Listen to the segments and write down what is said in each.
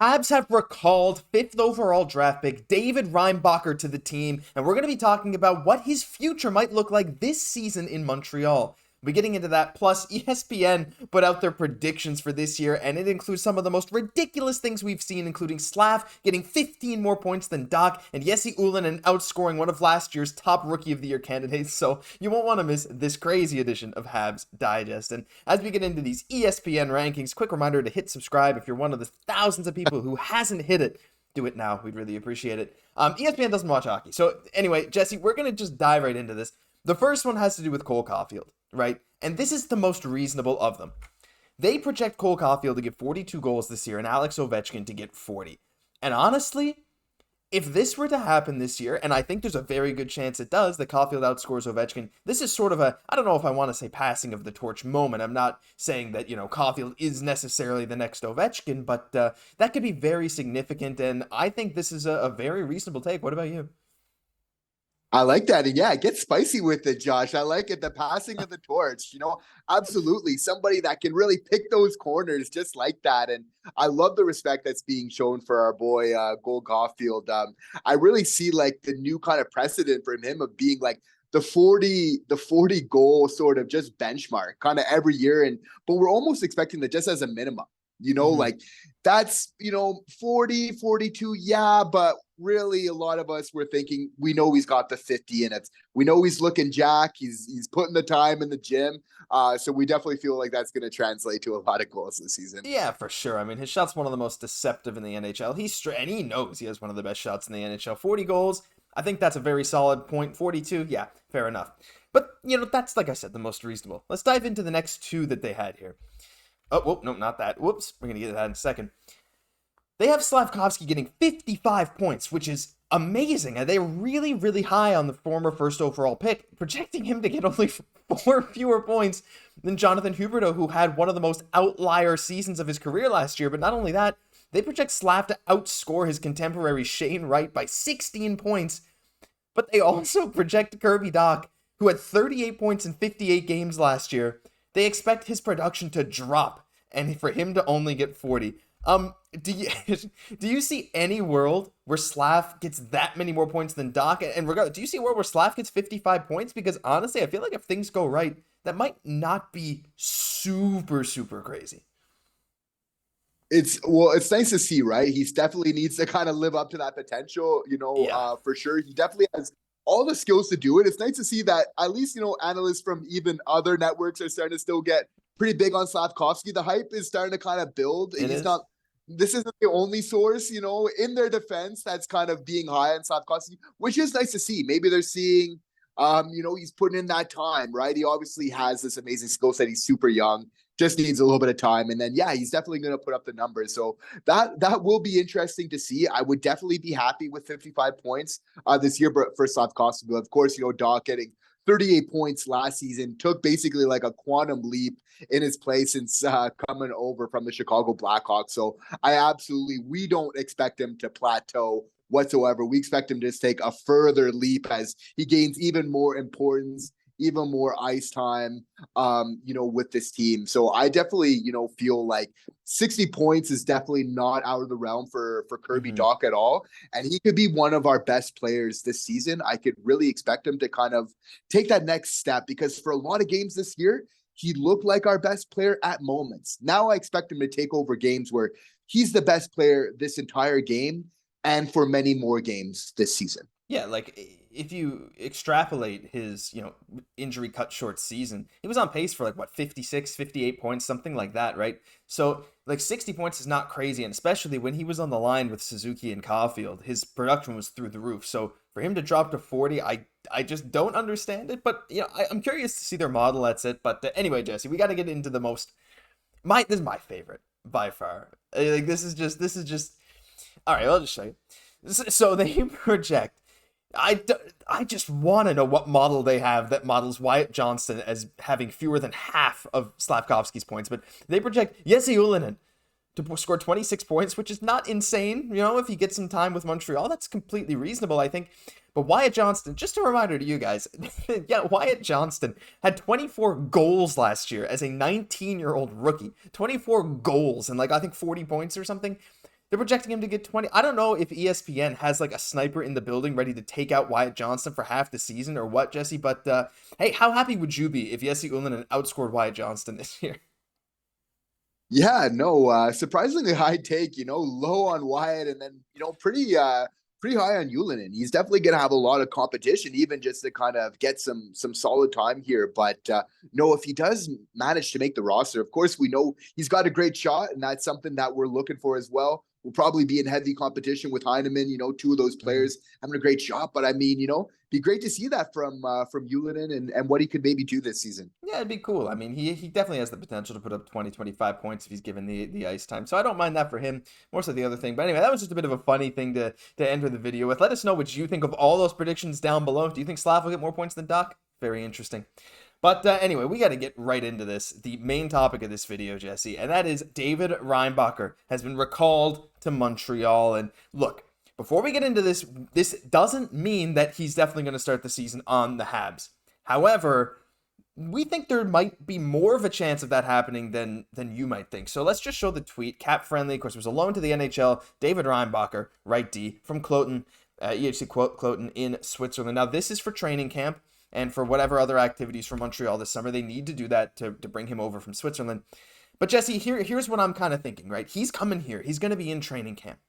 Habs have recalled 5th overall draft pick David Reinbacher to the team, and we're going to be talking about what his future might look like this season in Montreal. We'll be getting into that, plus ESPN put out their predictions for this year, and it includes some of the most ridiculous things we've seen, including Slav getting 15 more points than Dach, and Jesse Ylonen outscoring one of last year's top Rookie of the Year candidates, so you won't want to miss this crazy edition of Habs Digest. And as we get into these ESPN rankings, quick reminder to hit subscribe if you're one of the thousands of people who hasn't hit it. Do it now. We'd really appreciate it. ESPN doesn't watch hockey. So anyway, Jesse, we're going to just dive right into this. The first one has to do with Cole Caufield, right? And this is the most reasonable of them. They project Cole Caufield to get 42 goals this year and Alex Ovechkin to get 40. And honestly, if this were to happen this year, and I think there's a very good chance it does, that Caufield outscores Ovechkin, this is sort of a, I don't know if I want to say passing of the torch moment. I'm not saying that, Caufield is necessarily the next Ovechkin, but that could be very significant, and I think this is a very reasonable take. What about you? I like that. And yeah, get spicy with it, Josh. I like it. The passing of the torch, absolutely. Somebody that can really pick those corners just like that. And I love the respect that's being shown for our boy, Cole Caufield. I really see like the new kind of precedent for him of being like the 40 goal sort of just benchmark kind of every year. But we're almost expecting that just as a minimum. Like that's, 40, 42. Yeah. But really a lot of us were thinking, we know he's got the 50 in it. We know he's looking jack. He's putting the time in the gym. So we definitely feel like that's going to translate to a lot of goals this season. Yeah, for sure. I mean, his shot's one of the most deceptive in the NHL. And he knows he has one of the best shots in the NHL. 40 goals. I think that's a very solid point. 42. Yeah, fair enough. But, that's, like I said, the most reasonable. Let's dive into the next two that they had here. Oh, whoop, no, not that. Whoops. We're going to get to that in a second. They have Slafkovsky getting 55 points, which is amazing. And they're really, really high on the former first overall pick, projecting him to get only 4 fewer points than Jonathan Huberdeau, who had one of the most outlier seasons of his career last year. But not only that, they project Slav to outscore his contemporary Shane Wright by 16 points. But they also project Kirby Dach, who had 38 points in 58 games last year. They expect his production to drop and for him to only get 40. Do you see any world where Slav gets that many more points than Dach? And regardless, do you see a world where Slav gets 55 points? Because honestly, I feel like if things go right, that might not be super, super crazy. It's nice to see, right? He definitely needs to kind of live up to that potential, for sure. He definitely has all the skills to do it. It's nice to see that at least, analysts from even other networks are starting to still get pretty big on Slafkovsky. The hype is starting to kind of build. This isn't the only source, in their defense that's kind of being high on Slafkovsky, which is nice to see. Maybe they're seeing, he's putting in that time, right? He obviously has this amazing skill set. He's super young, just needs a little bit of time. And then, yeah, he's definitely going to put up the numbers. So that will be interesting to see. I would definitely be happy with 55 points this year for Slafkovsky. Of course, Dach getting 38 points last season, took basically like a quantum leap in his play since coming over from the Chicago Blackhawks. So we don't expect him to plateau whatsoever. We expect him to just take a further leap as he gains even more importance, even more ice time, with this team. So I definitely, feel like 60 points is definitely not out of the realm for Kirby Dach at all. And he could be one of our best players this season. I could really expect him to kind of take that next step because for a lot of games this year, he looked like our best player at moments. Now I expect him to take over games where he's the best player this entire game and for many more games this season. Yeah, like if you extrapolate his, injury cut short season, he was on pace for 56, 58 points, something like that, right? So 60 points is not crazy. And especially when he was on the line with Suzuki and Caufield, his production was through the roof. So for him to drop to 40, I just don't understand it. But, I'm curious to see their model at it. But anyway, Jesse, we got to get into this is my favorite by far. This is just, all right, I'll just show you. So they project, I just want to know what model they have that models Wyatt Johnston as having fewer than half of Slafkovsky's points. But they project Jesse Ylonen to score 26 points, which is not insane. If he gets some time with Montreal, that's completely reasonable, I think. But Wyatt Johnston, just a reminder to you guys, Wyatt Johnston had 24 goals last year as a 19-year-old rookie. 24 goals and I think 40 points or something. They're projecting him to get 20. I don't know if ESPN has like a sniper in the building ready to take out Wyatt Johnston for half the season or what, Jesse. But hey, how happy would you be if Jesse Ylonen outscored Wyatt Johnston this year? Yeah, no, surprisingly high take, low on Wyatt and then, pretty high on Yulin. He's definitely going to have a lot of competition, even just to kind of get some solid time here. But no, if he does manage to make the roster, of course, we know he's got a great shot, and that's something that we're looking for as well. We'll probably be in heavy competition with Heineman, two of those players having a great shot. But I mean, be great to see that from Yulin and what he could maybe do this season. Yeah, it'd be cool. I mean, he definitely has the potential to put up 20, 25 points if he's given the ice time. So I don't mind that for him. More so the other thing. But anyway, that was just a bit of a funny thing to enter the video with. Let us know what you think of all those predictions down below. Do you think Slav will get more points than Dach? Very interesting. But anyway, we got to get right into this. The main topic of this video, Jesse, and that is David Reinbacher has been recalled to Montreal. And look, before we get into this, this doesn't mean that he's definitely going to start the season on the Habs. However, we think there might be more of a chance of that happening than you might think. So let's just show the tweet. Cap friendly, of course, it was a loan to the NHL. David Reinbacher, right D, from Cloten, EHC Cloten in Switzerland. Now, this is for training camp and for whatever other activities for Montreal this summer. They need to do that to bring him over from Switzerland. But Jesse, here's what I'm kind of thinking, right? He's coming here. He's going to be in training camp.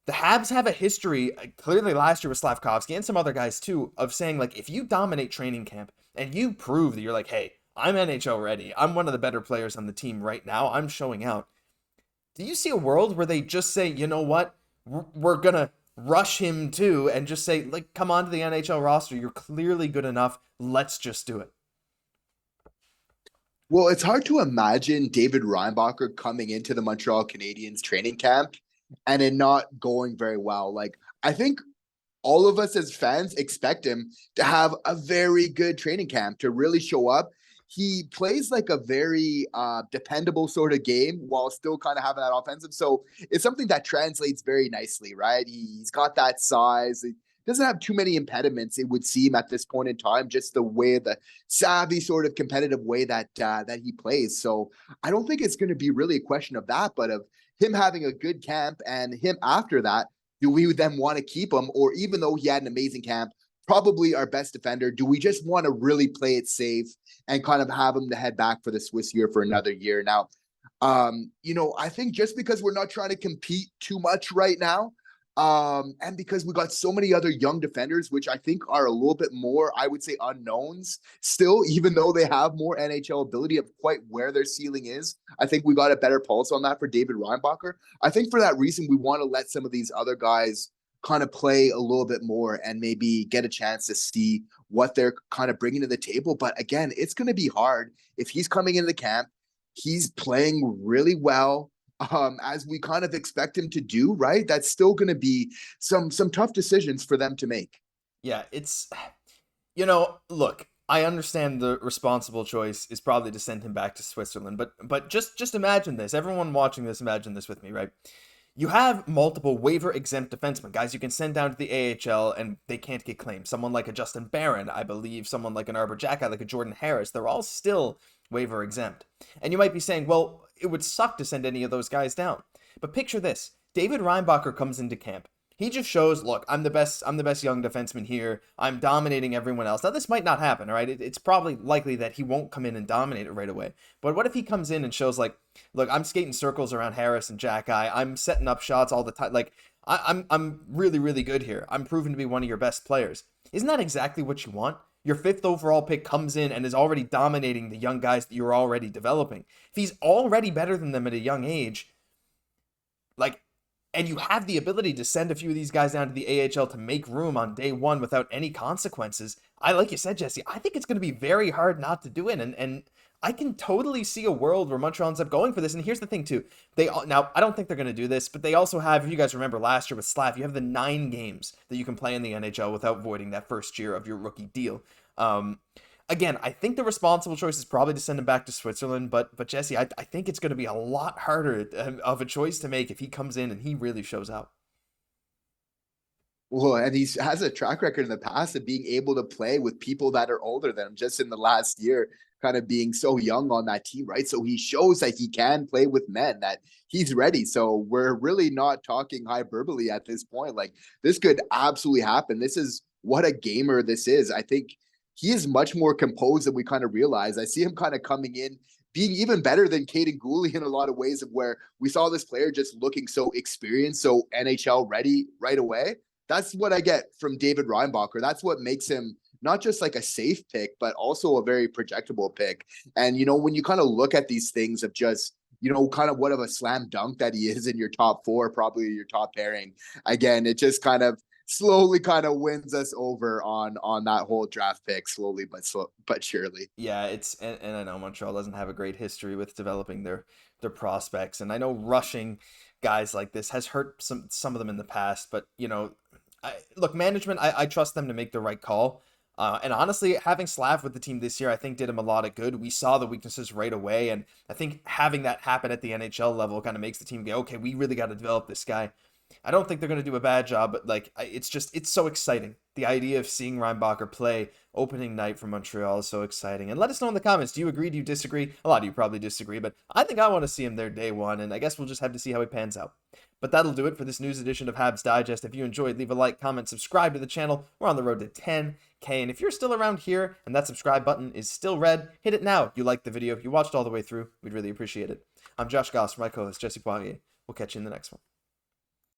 The Habs have a history, clearly last year with Slafkovsky and some other guys too, of saying, like, if you dominate training camp and you prove that you're like, hey, I'm NHL ready, I'm one of the better players on the team right now, I'm showing out. Do you see a world where they just say, you know what, we're going to rush him too and just say, like, come on to the NHL roster, you're clearly good enough, let's just do it? Well, it's hard to imagine David Reinbacher coming into the Montreal Canadiens training camp and it not going very well. Like, I think all of us as fans expect him to have a very good training camp, to really show up. He plays like a very dependable sort of game while still kind of having that offensive. So it's something that translates very nicely, right? He's got that size. He doesn't have too many impediments, it would seem, at this point in time, just the way, the savvy sort of competitive way that he plays. So I don't think it's going to be really a question of that, but of him having a good camp and him after that. Do we then want to keep him? Or even though he had an amazing camp, probably our best defender, do we just want to really play it safe and kind of have him to head back for the Swiss year for another year? Now, I think just because we're not trying to compete too much right now, and because we got so many other young defenders, which I think are a little bit more, I would say, unknowns still, even though they have more NHL ability of quite where their ceiling is. I think we got a better pulse on that for David Reinbacher. I think for that reason, we want to let some of these other guys kind of play a little bit more and maybe get a chance to see what they're kind of bringing to the table. But again, it's going to be hard if he's coming into the camp, he's playing really well, as we kind of expect him to do, right? That's still going to be some tough decisions for them to make. Yeah, it's, look, I understand the responsible choice is probably to send him back to Switzerland, but just imagine this. Everyone watching this, imagine this with me, right? You have multiple waiver exempt defensemen, guys you can send down to the AHL and they can't get claimed. Someone like a Justin Barron, I believe, someone like an Arber, Xhekaj, like a Jordan Harris, they're all still waiver exempt. And you might be saying, well, it would suck to send any of those guys down. But picture this. David Reinbacher comes into camp. He just shows, look, I'm the best young defenseman here. I'm dominating everyone else. Now, this might not happen, all right? It's probably likely that he won't come in and dominate it right away. But what if he comes in and shows, like, look, I'm skating circles around Harris and Xhekaj. I'm setting up shots all the time. Like, I'm really, really good here. I'm proven to be one of your best players. Isn't that exactly what you want? Your 5th overall pick comes in and is already dominating the young guys that you're already developing. If he's already better than them at a young age, like, and you have the ability to send a few of these guys down to the AHL to make room on day one without any consequences, like you said, Jesse, I think it's going to be very hard not to do it. And I can totally see a world where Montreal ends up going for this. And here's the thing, too. Now, I don't think they're going to do this, but they also have, if you guys remember last year with Slav, you have the 9 games that you can play in the NHL without voiding that first year of your rookie deal. Again, I think the responsible choice is probably to send him back to Switzerland, but Jesse, I think it's going to be a lot harder of a choice to make if he comes in and he really shows out. Well, and he has a track record in the past of being able to play with people that are older than him. Just in the last year, kind of being so young on that team, right? So he shows that he can play with men, that he's ready. So we're really not talking hyperbole at this point. Like, this could absolutely happen. This is what a gamer this is. I think he is much more composed than we kind of realize. I see him kind of coming in, being even better than Cayden Guhle in a lot of ways, of where we saw this player just looking so experienced, so NHL ready right away. That's what I get from David Reinbacher. That's what makes him not just like a safe pick, but also a very projectable pick. And, you know, when you kind of look at these things of just, you know, kind of what of a slam dunk that he is in your top four, probably your top pairing, again, it just kind of slowly kind of wins us over on that whole draft pick, slowly but surely. Yeah, and I know Montreal doesn't have a great history with developing their prospects, and I know rushing guys like this has hurt some of them in the past, but you know, look, management, I trust them to make the right call. And honestly, having Slav with the team this year, I think did him a lot of good. We saw the weaknesses right away, and I think having that happen at the NHL level kind of makes the team go, okay, we really got to develop this guy. I don't think they're going to do a bad job, but like, it's so exciting. The idea of seeing Reinbacher play opening night for Montreal is so exciting. And let us know in the comments, do you agree, do you disagree? A lot of you probably disagree, but I think I want to see him there day one, and I guess we'll just have to see how he pans out. But that'll do it for this news edition of Habs Digest. If you enjoyed, leave a like, comment, subscribe to the channel. We're on the road to 10K, and if you're still around here and that subscribe button is still red, hit it now. If you liked the video, if you watched all the way through, we'd really appreciate it. I'm Josh Gosse, my co-host Jesse Poirier. We'll catch you in the next one.